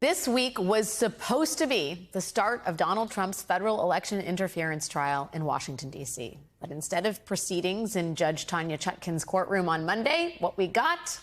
This week was supposed to be the start of Donald Trump's federal election interference trial in Washington, D.C. But instead of proceedings in Judge Tanya Chutkan's courtroom on Monday, what we got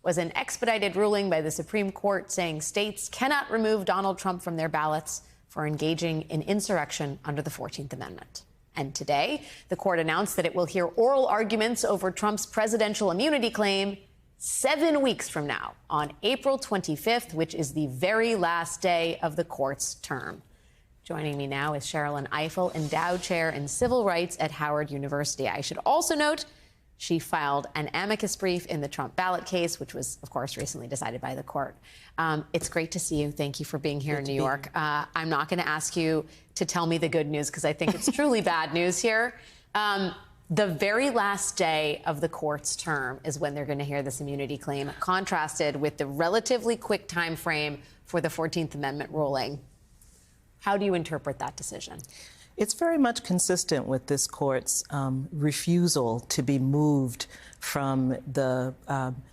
was an expedited ruling by the Supreme Court saying states cannot remove Donald Trump from their ballots for engaging in insurrection under the 14th Amendment. And today, the court announced that it will hear oral arguments over Trump's presidential immunity claim 7 weeks from now, on April 25th, which is the very last day of the court's term. Joining me now is Sherilyn Ifill, Endowed Chair in Civil Rights at Howard University. I should also note she filed an amicus brief in the Trump ballot case, which was, of course, recently decided by the court. It's great to see you. Thank you for being here in New York. I'm not going to ask you to tell me the good news because I think it's truly bad news here. The very last day of the court's term is when they're going to hear this immunity claim, contrasted with the relatively quick time frame for the 14th Amendment ruling. How do you interpret that decision? It's very much consistent with this court's refusal to be moved from the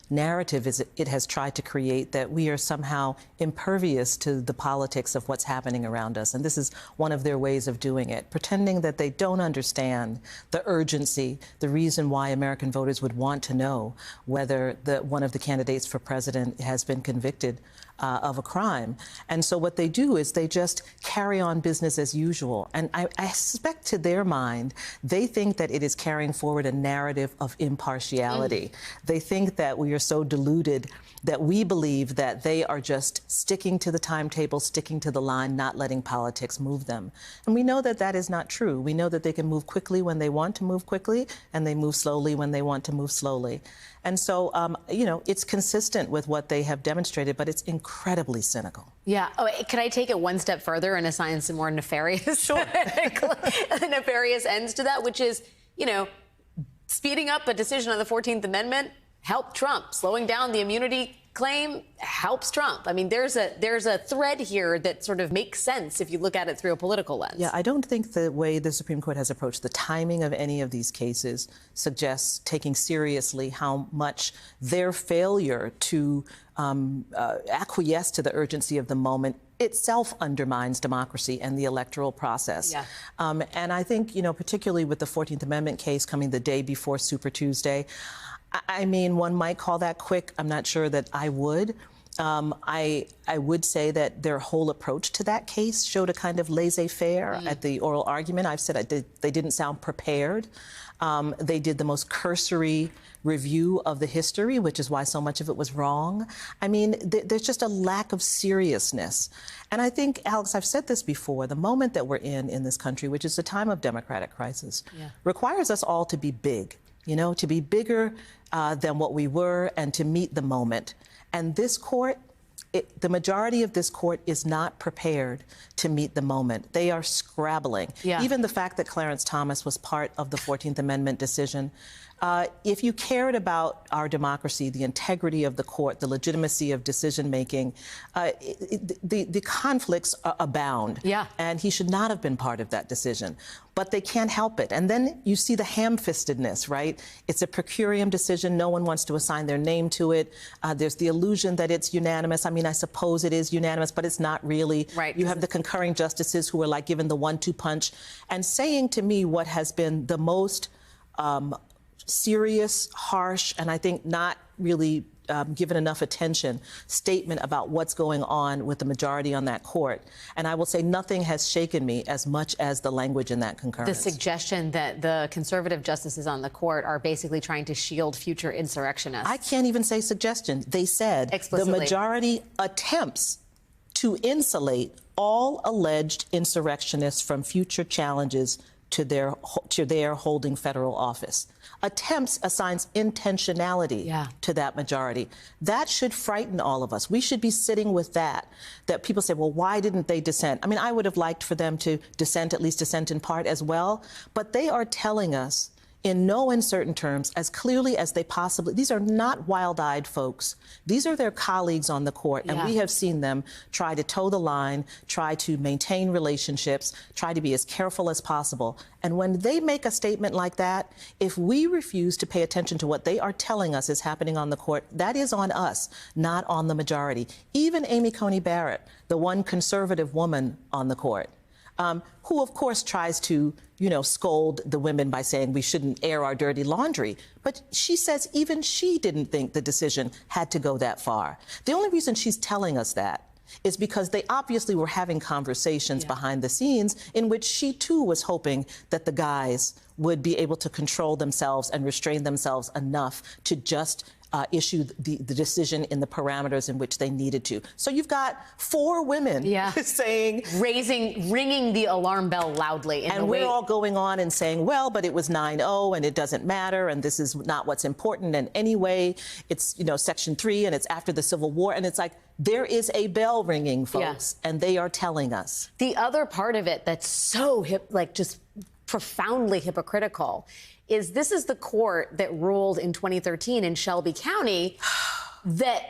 narrative it has tried to create that we are somehow impervious to the politics of what's happening around us. And this is one of their ways of doing it, pretending that they don't understand the urgency, the reason why American voters would want to know whether one of the candidates for president has been convicted of a crime. And so what they do is they just carry on business as usual. And I suspect to their mind, they think that it is carrying forward a narrative of impartiality. They think that we are so deluded that we believe that they are just sticking to the timetable, sticking to the line, not letting politics move them. And we know that that is not true. We know that they can move quickly when they want to move quickly, and they move slowly when they want to move slowly. And so, it's consistent with what they have demonstrated, but it's incredibly cynical. Yeah. Oh, can I take it one step further and assign some more nefarious, nefarious ends to that, which is, speeding up a decision on the 14th Amendment helped Trump. Slowing down the immunity claim helps Trump. I mean, there's a thread here that sort of makes sense if you look at it through a political lens. Yeah, I don't think the way the Supreme Court has approached the timing of any of these cases suggests taking seriously how much their failure to acquiesce to the urgency of the moment itself undermines democracy and the electoral process. Yeah. And I think, particularly with the 14th Amendment case coming the day before Super Tuesday, I mean, one might call that quick. I'm not sure that I would. I would say that their whole approach to that case showed a kind of laissez-faire at the oral argument. I've said they didn't sound prepared. They did the most cursory review of the history, which is why so much of it was wrong. I mean, there's just a lack of seriousness. And I think, Alex, I've said this before, the moment that we're in this country, which is a time of democratic crisis, requires us all to be big, to be bigger than what we were and to meet the moment. And this court, the majority of this court is not prepared to meet the moment. They are scrabbling. Yeah. Even the fact that Clarence Thomas was part of the 14th Amendment decision, if you cared about our democracy, the integrity of the court, the legitimacy of decision-making, the conflicts abound. Yeah. And he should not have been part of that decision. But they can't help it. And then you see the ham-fistedness, right? It's a per curiam decision. No one wants to assign their name to it. There's the illusion that it's unanimous. I mean, I suppose it is unanimous, but it's not really. Right. You have the concurring justices who are like given the 1-2 punch and saying to me what has been the most serious, harsh, and I think not really given enough attention statement about what's going on with the majority on that court. And I will say nothing has shaken me as much as the language in that concurrence. The suggestion that the conservative justices on the court are basically trying to shield future insurrectionists. I can't even say suggestion. They said explicitly. The majority attempts to insulate all alleged insurrectionists from future challenges to their holding federal office. Attempts assigns intentionality to that majority. That should frighten all of us. We should be sitting with that people say, well, why didn't they dissent? I mean, I would have liked for them to dissent, at least dissent in part as well. But they are telling us in no uncertain terms, as clearly as they possibly. These are not wild-eyed folks. These are their colleagues on the court, and we have seen them try to toe the line, try to maintain relationships, try to be as careful as possible. And when they make a statement like that, if we refuse to pay attention to what they are telling us is happening on the court, that is on us, not on the majority. Even Amy Coney Barrett, the one conservative woman on the court, who, of course, tries to, scold the women by saying we shouldn't air our dirty laundry. But she says even she didn't think the decision had to go that far. The only reason she's telling us that is because they obviously were having conversations behind the scenes in which she, too, was hoping that the guys would be able to control themselves and restrain themselves enough to just issue the decision in the parameters in which they needed to. So you've got 4 women saying... ringing the alarm bell loudly. And we're all going on and saying, well, but it was 9-0 and it doesn't matter and this is not what's important. And anyway, it's, Section 3 and it's after the Civil War. And it's like, there is a bell ringing, folks, and they are telling us. The other part of it that's so just profoundly hypocritical is this is the court that ruled in 2013 in Shelby County that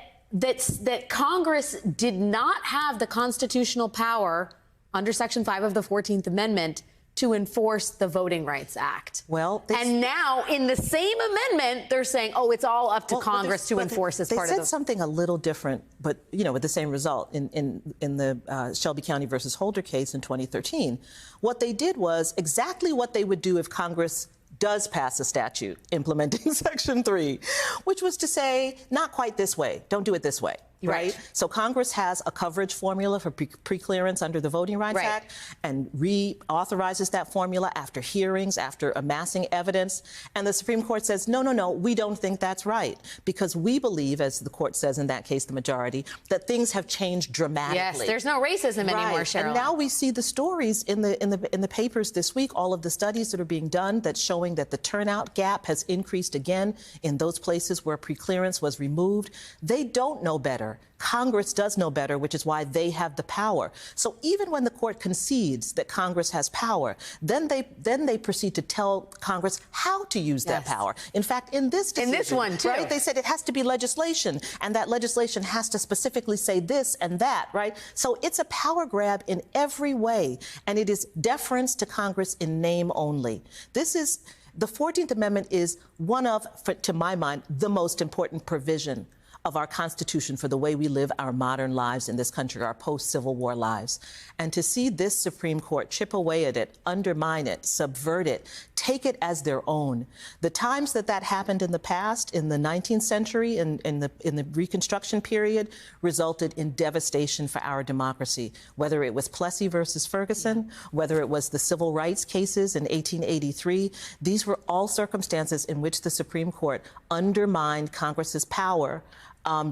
Congress did not have the constitutional power under Section 5 of the 14th Amendment to enforce the Voting Rights Act. Well, and now in the same amendment, they're saying, oh, it's all up to Congress to enforce this part of the... They said something a little different, but, with the same result in the Shelby County versus Holder case in 2013. What they did was exactly what they would do if Congress does pass a statute implementing Section 3, which was to say, not quite this way. Don't do it this way. Right? So Congress has a coverage formula for preclearance under the Voting Rights Act and reauthorizes that formula after hearings, after amassing evidence. And the Supreme Court says, no, we don't think that's right. Because we believe, as the court says in that case, the majority, that things have changed dramatically. Yes, there's no racism anymore, Cheryl. And now we see the stories in the papers this week, all of the studies that are being done that's showing that the turnout gap has increased again in those places where preclearance was removed. They don't know better. Congress does know better, which is why they have the power. So even when the court concedes that Congress has power, then they proceed to tell Congress how to use that power. In fact, in this decision, in this one too, they said it has to be legislation, and that legislation has to specifically say this and that, right? So it's a power grab in every way, and it is deference to Congress in name only. The 14th Amendment is one of, to my mind, the most important provision of our Constitution for the way we live our modern lives in this country, our post-Civil War lives. And to see this Supreme Court chip away at it, undermine it, subvert it, take it as their own. The times that happened in the past, in the 19th century, in the Reconstruction period, resulted in devastation for our democracy. Whether it was Plessy versus Ferguson, whether it was the civil rights cases in 1883, these were all circumstances in which the Supreme Court undermined Congress's power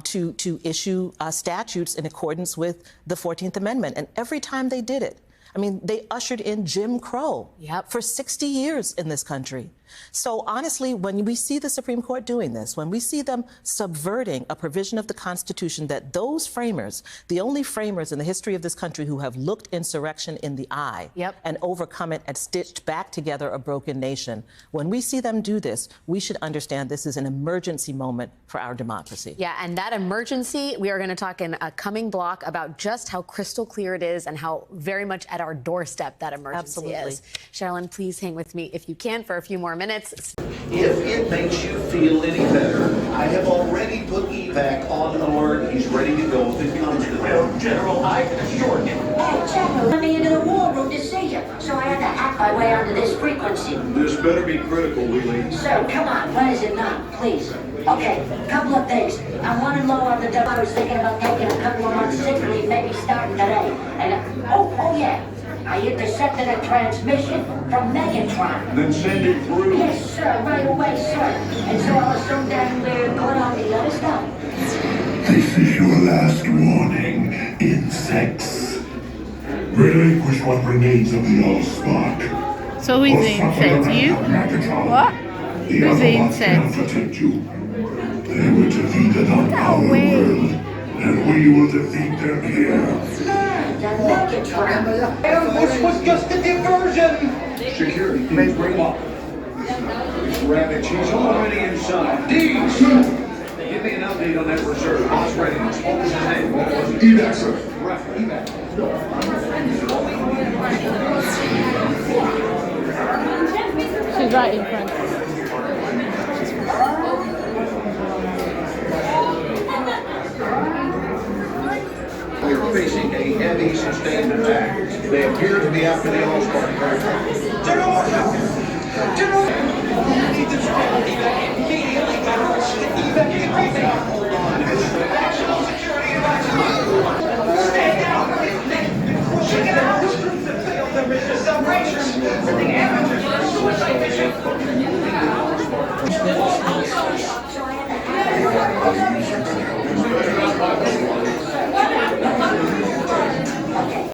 to issue statutes in accordance with the 14th Amendment. And every time they did it, I mean, they ushered in Jim Crow for 60 years in this country. So honestly, when we see the Supreme Court doing this, when we see them subverting a provision of the Constitution that those framers, the only framers in the history of this country who have looked insurrection in the eye and overcome it and stitched back together a broken nation, when we see them do this, we should understand this is an emergency moment for our democracy. Yeah, and that emergency, we are going to talk in a coming block about just how crystal clear it is and how very much at our doorstep that emergency is. Sherilyn, please hang with me if you can for a few more minutes. If it makes you feel any better, I have already put evac on alert. He's ready to go if it comes to that. General, I can assure you. Hey, General, let me into the war room to see you, so I had to hack my way onto this frequency. This better be critical, Wheelie. So, come on, what is it now, please? Okay, couple of things. I'm running low on the dough. I was thinking about taking a couple of months sick leave, maybe starting today. And, oh yeah. I intercepted a transmission from Megatron. Then send it through. Yes, sir, right away, sir. And so I'll assume that we're going on the other stuff. This is your last warning, insects. Relinquish what remains of the Allspark. So who's the insect? You? What? Who's the insect? Protect you. They were defeated on our world, and we will defeat them here. Ambush was just a diversion. Security, please bring up. Rabbit, she's already inside. Deeds! Give me an update on that reserve. Boss readiness. What was his name? What was it? Evac, sir. Right, evac. She's right in front. We're facing a heavy sustained attack. They appear to be after the All-Star. General! General!